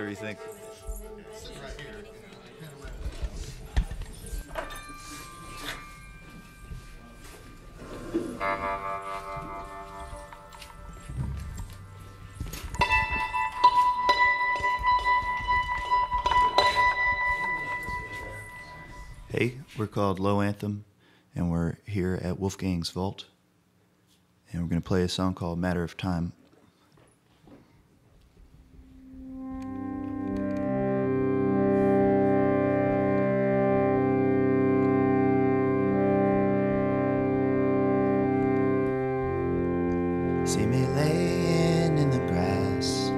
whatever you think. Hey, we're called Low Anthem, and we're here at Wolfgang's Vault, and we're going to play a song called Matter of Time. See me laying in the grass,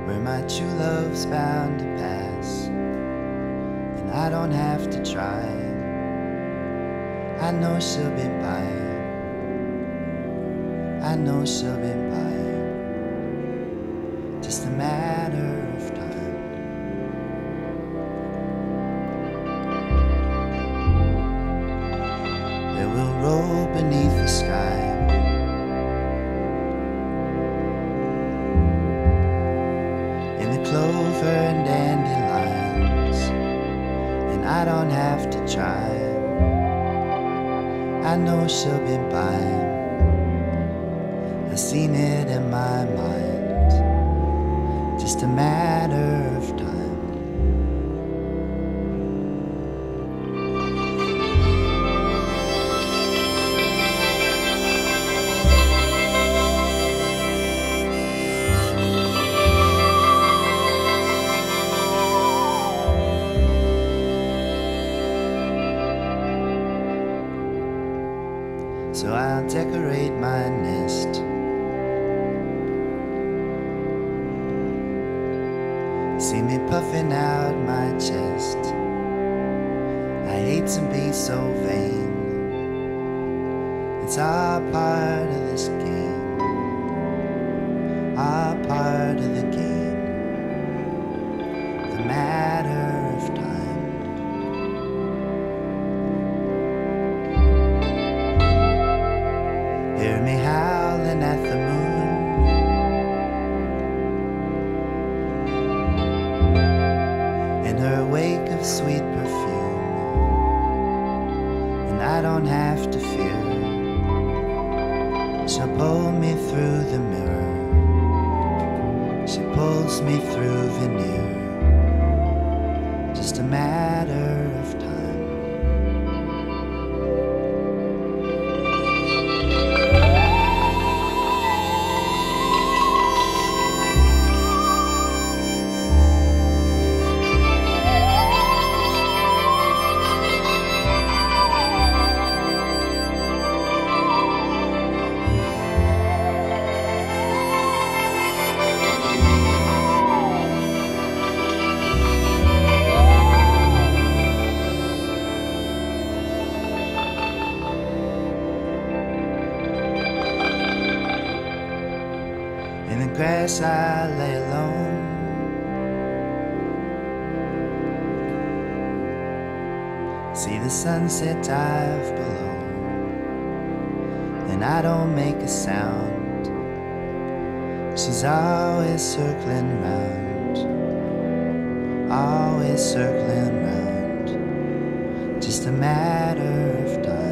where my true love's bound to pass, and I don't have to try. I know she'll be by, I know she'll be by, just a matter of time. It will roll beneath the sky, in the clover and dandelions, and I don't have to try. I know she'll be by, I've seen it in my mind, just a matter of time. So I'll decorate my nest, see me puffing out my chest. I hate to be so vain, it's all part of this game, all part of the game, the matter of time. Hear me howling at the moon, in her wake of sweet perfume, and I don't have to fear. She'll pull me through the mirror, she pulls me through veneer, just a matter of time. In the grass I lay alone, see the sunset dive below, and I don't make a sound. She's always circling round, always circling round, just a matter of time.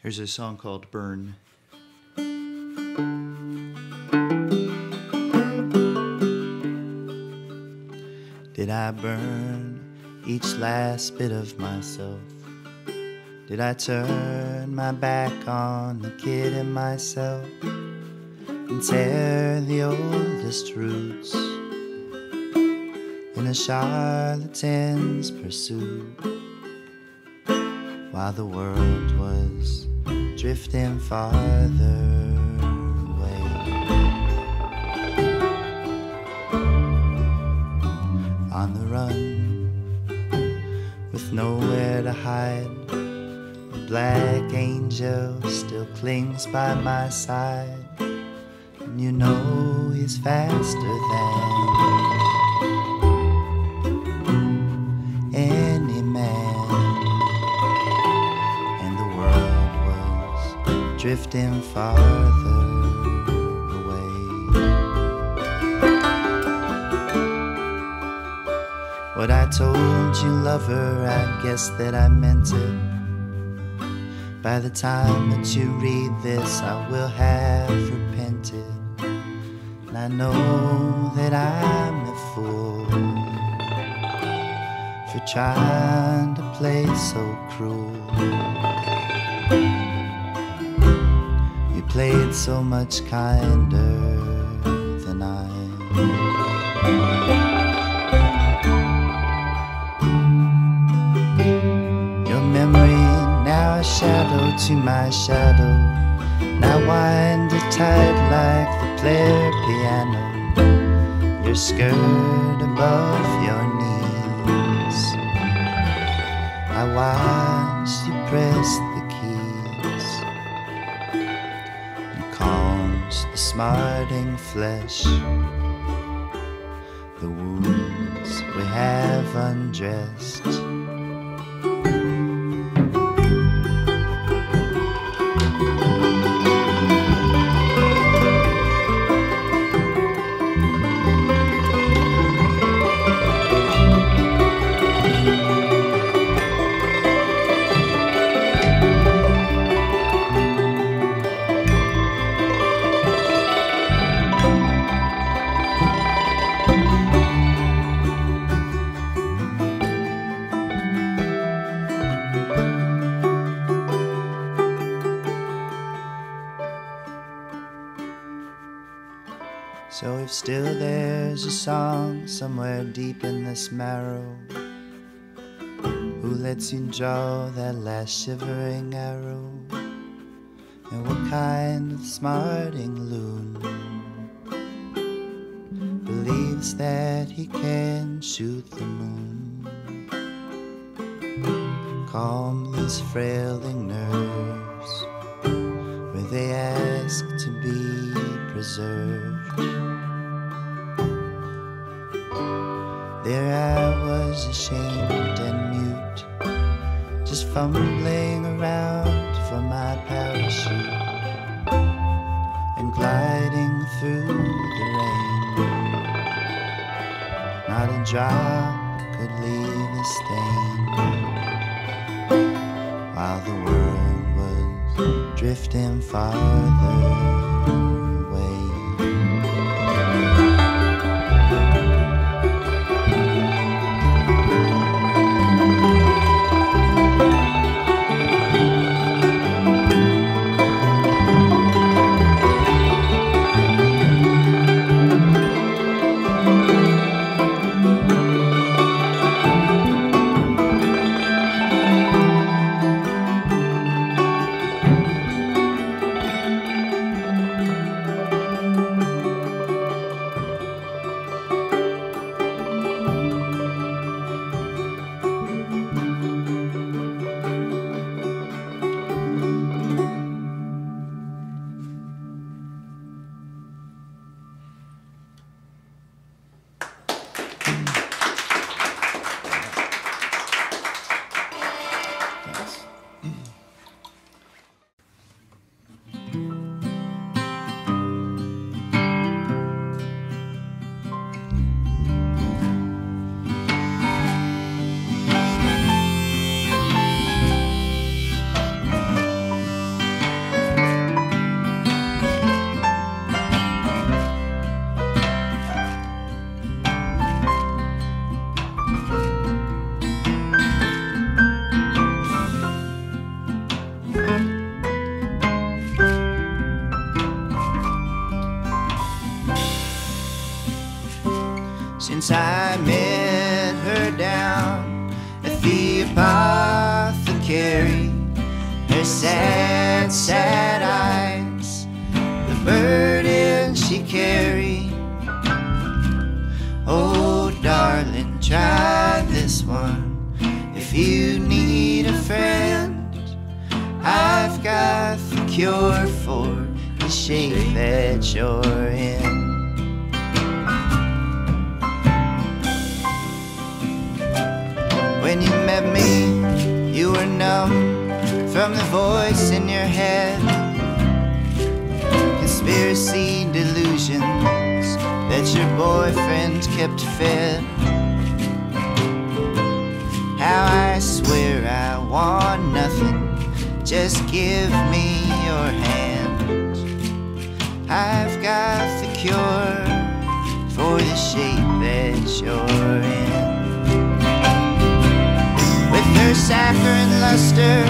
Here's a song called Burn. I burn each last bit of myself? Did I turn my back on the kid and myself and tear the oldest roots in a charlatan's pursuit, while the world was drifting farther away? On the run, with nowhere to hide, the black angel still clings by my side, and you know he's faster than any man, and the world was drifting farther away. What I told you, lover, I guess that I meant it. By the time that you read this, I will have repented, and I know that I'm a fool for trying to play so cruel. You played so much kinder than I. Your memory now a shadow to my shadow, now wind it tight like the player piano, your skirt above your knees. I watched you press the keys and calms the smarting flesh, the wounds we have undressed. So if still there's a song somewhere deep in this marrow, who lets you draw that last shivering arrow? And what kind of smarting loon believes that he can shoot the moon? Calm these frailing nerves where they ask to be preserved. There I was, ashamed and mute, just fumbling around for my parachute and gliding through the rain. Not a drop could leave a stain, while the world was drifting farther away. since I met her down at the Apothecary. Her sad, sad eyes, the burden she carried. Oh, darling, try this one. If you need a friend, I've got the cure for the shape that you're in. When you met me, you were numb from the voice in your head. Conspiracy delusions that your boyfriend kept fed. How I swear I want nothing, just give me your hand. I've got the cure for the shape that you're in. With her saccharine luster,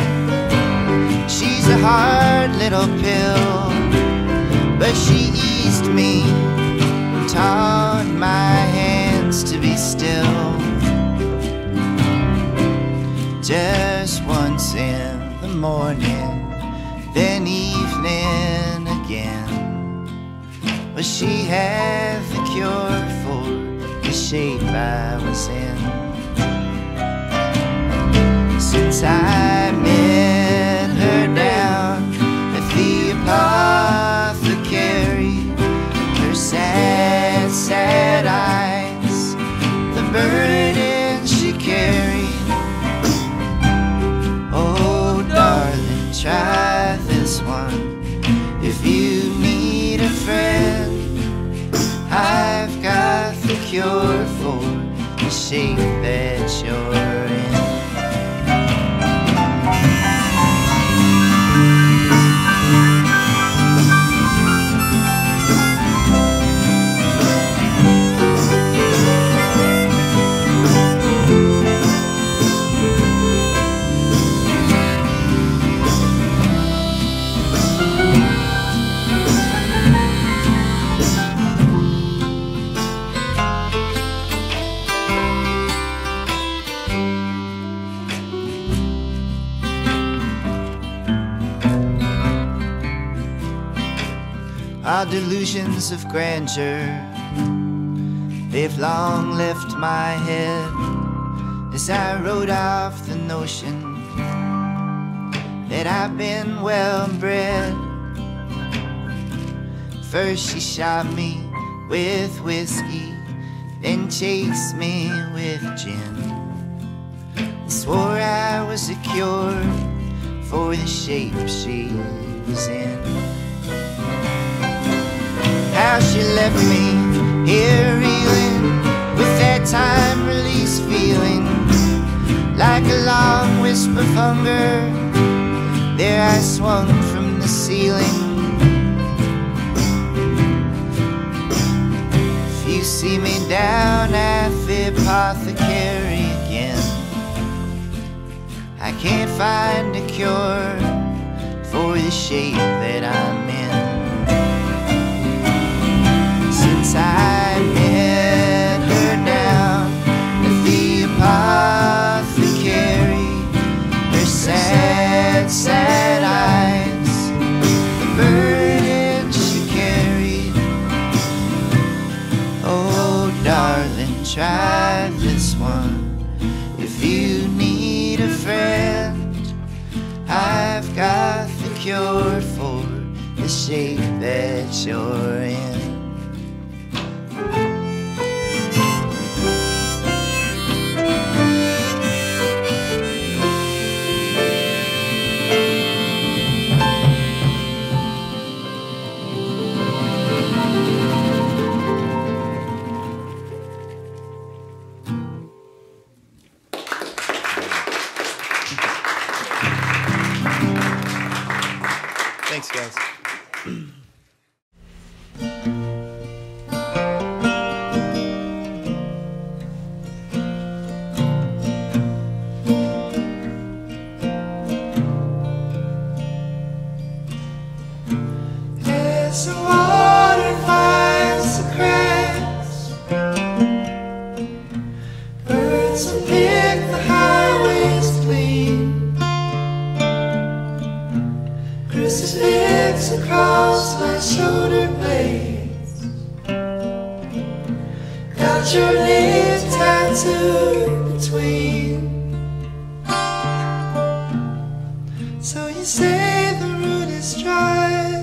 she's a hard little pill, but she eased me and taught my hands to be still. Just once in the morning, then evening again. But she had the cure for the shape I was in. Since I met her down at the Apothecary, her sad, sad eyes, the burden she carried. Oh, darling, try this one. If you need a friend, I've got the cure for the shape that you're in. Our delusions of grandeur, they've long left my head as I wrote off the notion that I've been well bred. First she shot me with whiskey, then chased me with gin, and swore I was a cure for the shape she was in. How she left me here reeling with that time release feeling, like a long wisp of hunger. There I swung from the ceiling. If you see me down at the Apothecary again, I can't find a cure for the shape that I'm in. Since I met her down at the Apothecary, her sad, sad eyes, the burden she carried. Oh, darling, try this one. If you need a friend, I've got the cure for the shape that you're in. Thanks, guys. As the water finds the cracks crucifix across my shoulder blades. Got your name tattooed between. So you say the root is dry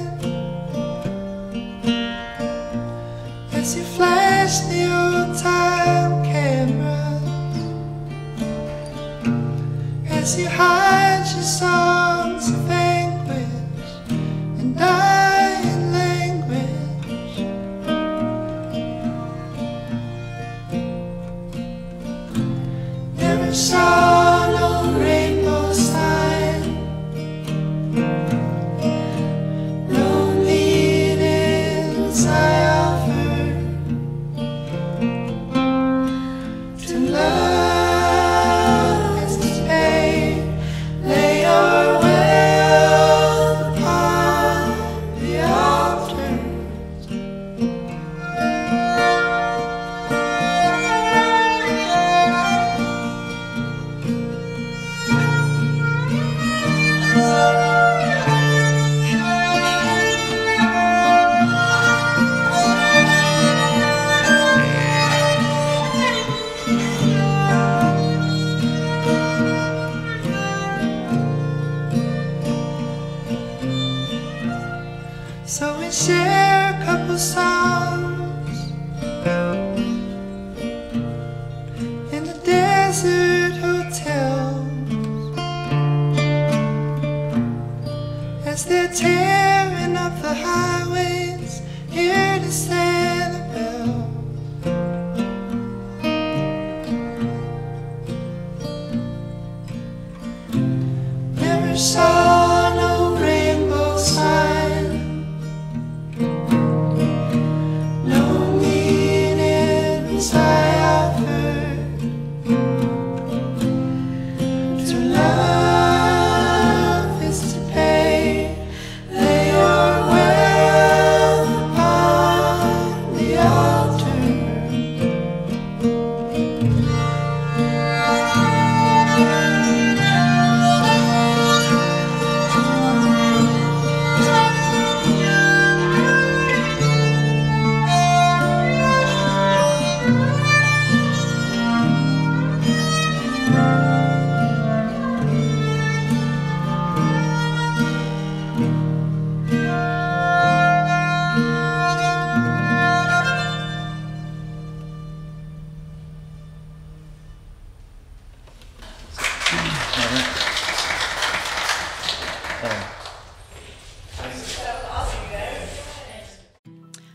as you flash the old time cameras, as you hide your songs of anguish and dying language. Never saw no rainbow sign, no meanings I offer to love is to pay. Lay your will upon the altar. So we share a couple songs in the desert hotels as they're tearing up the highways here to Sanibel. Never saw no rainbow sign, no meanings I offered to love is to pay. Lay your will upon the altar.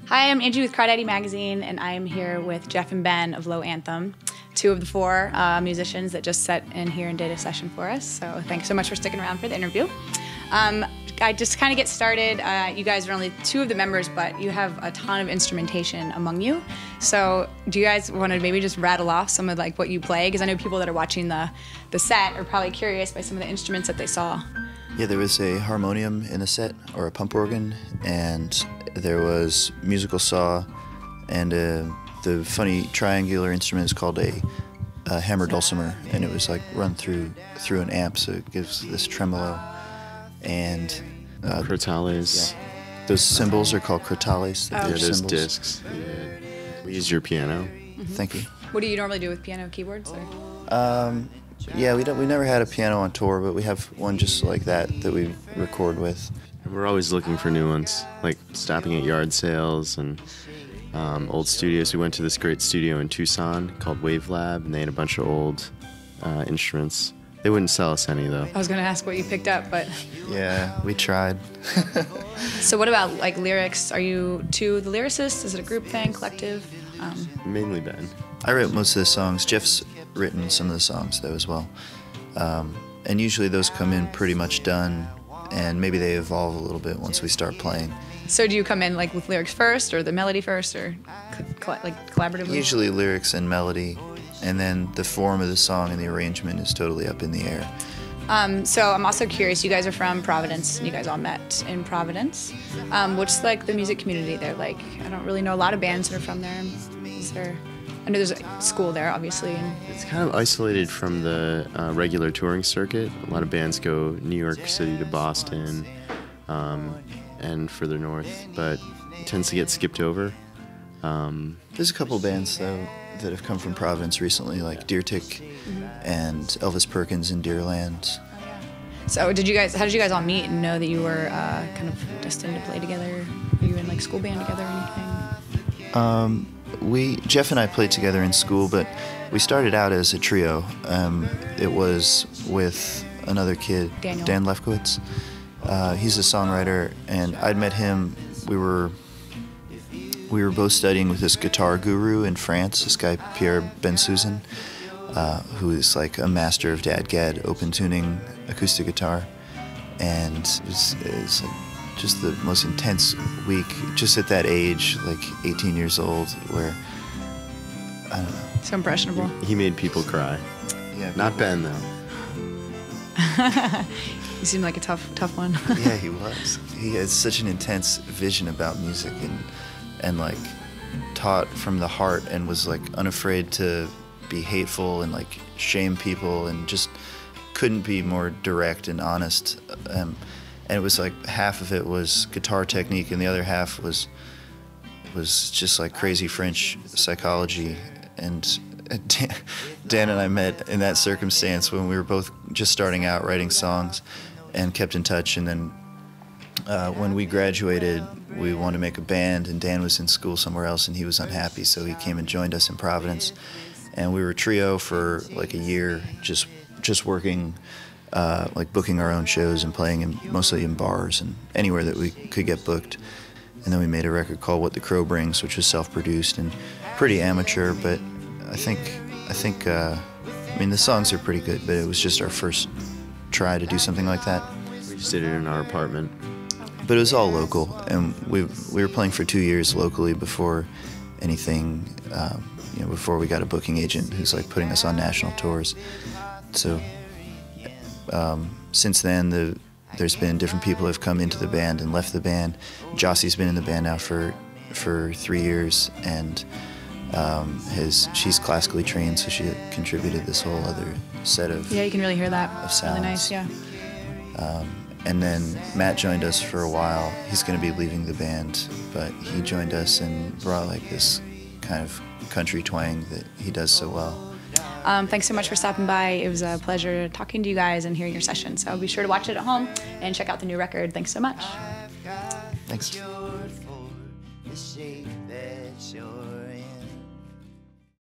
Hi, I'm Angie with Crawdaddy Magazine, and I am here with Jeff and Ben of Low Anthem, two of the four musicians that just sat in here and did a session for us. So thanks so much for sticking around for the interview. I just kind of get started. You guys are only two of the members, but you have a ton of instrumentation among you. So do you guys want to maybe just rattle off some of like what you play? Because I know people that are watching the set are probably curious by some of the instruments that they saw. Yeah, there was a harmonium in the set, or a pump organ, and there was musical saw, and the funny triangular instrument is called a hammer dulcimer, and it was like run through an amp, so it gives this tremolo. And crotales. Yeah. Those cymbals are called crotales. Yeah, those discs. Yeah. We used your piano. Mm-hmm. Thank you. What do you normally do with piano keyboards? Or? Yeah, we never had a piano on tour, but we have one just like that we record with. And we're always looking for new ones, like stopping at yard sales and old studios. We went to this great studio in Tucson called Wave Lab, and they had a bunch of old instruments. They wouldn't sell us any, though. I was going to ask what you picked up, but... Yeah, we tried. So what about, like, lyrics? Are you two the lyricists? Is it a group thing, collective? Mainly Ben. I wrote most of the songs. Jeff's written some of the songs, though, as well. And usually those come in pretty much done, and maybe they evolve a little bit once we start playing. So do you come in, like, with lyrics first, or the melody first, or, like, collaboratively? Usually lyrics and melody. And then the form of the song and the arrangement is totally up in the air. So I'm also curious, you guys are from Providence, and you guys all met in Providence. What's like the music community there like? I don't really know a lot of bands that are from there. Is there, I know there's a school there, obviously. And it's kind of isolated from the regular touring circuit. A lot of bands go New York City to Boston, and further north, but it tends to get skipped over. There's a couple bands though that have come from Providence recently, like Deer Tick and Elvis Perkins in Deerland. So how did you guys all meet and know that you were kind of destined to play together? Were you in like school band together or anything? Jeff and I played together in school, but we started out as a trio. It was with another kid, Daniel. Dan Lefkowitz. He's a songwriter, and I'd met him. We were both studying with this guitar guru in France, this guy Pierre Bensusan, who is like a master of dadgad open tuning acoustic guitar, and it's just the most intense week, just at that age, like 18 years old, where I don't know. So impressionable. He made people cry. Yeah, Not Ben though. He seemed like a tough one. Yeah, he was. He had such an intense vision about music and like taught from the heart, and was like unafraid to be hateful and like shame people, and just couldn't be more direct and honest. And it was like half of it was guitar technique, and the other half was just like crazy French psychology. And Dan and I met in that circumstance when we were both just starting out writing songs, and kept in touch. And then when we graduated, we wanted to make a band, and Dan was in school somewhere else, and he was unhappy, so he came and joined us in Providence. And we were a trio for like a year, just working, like booking our own shows and playing mostly in bars and anywhere that we could get booked. And then we made a record called What the Crow Brings, which was self-produced and pretty amateur, but I think I mean, the songs are pretty good, but it was just our first try to do something like that. We just did it in our apartment. But it was all local, and we were playing for 2 years locally before anything, before we got a booking agent who's like putting us on national tours. So since then, there's been different people who have come into the band and left the band. Jocie's been in the band now for 3 years, and she's classically trained, so she contributed this whole other set of Yeah, you can really hear that. of sounds. Really nice, yeah. And then Matt joined us for a while. He's going to be leaving the band, but he joined us and brought like this kind of country twang that he does so well. Thanks so much for stopping by. It was a pleasure talking to you guys and hearing your session. So be sure to watch it at home and check out the new record. Thanks so much. Thanks. The shape that you're in.